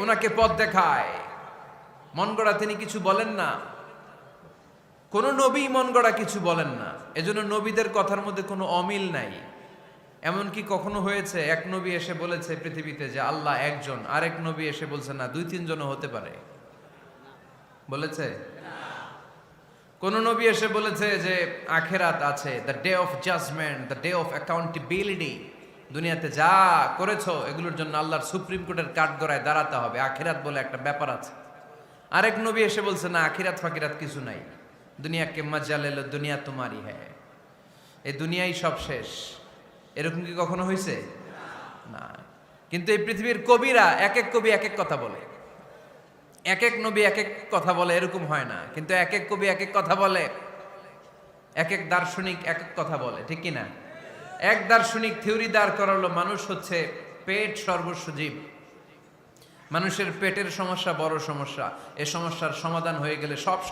ওনাকে পথ দেখায়। মন গড়া তিনি কিছু বলেন না, কোন নবী মন গড়া কিছু বলেন না। এজন্য নবীদের কথার মধ্যে কোনো অমিল নাই। এমনকি কখনো হয়েছে এক নবী এসে বলেছে পৃথিবীতে যে আল্লাহ একজন, আরেক নবী এসে বলছে না 2-3 জনও হতে পারে? বলেছে? কোন নবী এসে বলেছে যে আখেরাত আছে, the day of judgment, the day of accountability, দুনিয়াতে যা করেছো এগুলোর জন্য আল্লাহর সুপ্রিম কোর্টের কাঠগড়ায় দাঁড়াতে হবে, আখেরাত বলে একটা ব্যাপার আছে? আরেক নবী এসে বলছে না আখিরাত ফাকিরাত কিছু নাই, দুনিয়াকে মজা লেলো, দুনিয়া তোমারই হ্যাঁ, এই দুনিয়াই সব শেষ। এরকম কি কখনো হয়েছে? না। কিন্তু এই পৃথিবীর কবিরা এক এক কবি এক এক কথা বলে, এক এক নবী এক এক কথা বলে, এরকম হয় না। কিন্তু এক এক কবি এক এক কথা বলে, এক এক দার্শনিক এক এক কথা বলে, ঠিক কি না? এক দার্শনিক থিওরি দাঁড় করালো মানুষ হচ্ছে পেট সর্বস্ব জীব, মানুষের পেটের সমস্যা বড় সমস্যা, এ সমস্যার সমাধান হয়ে গেলে সব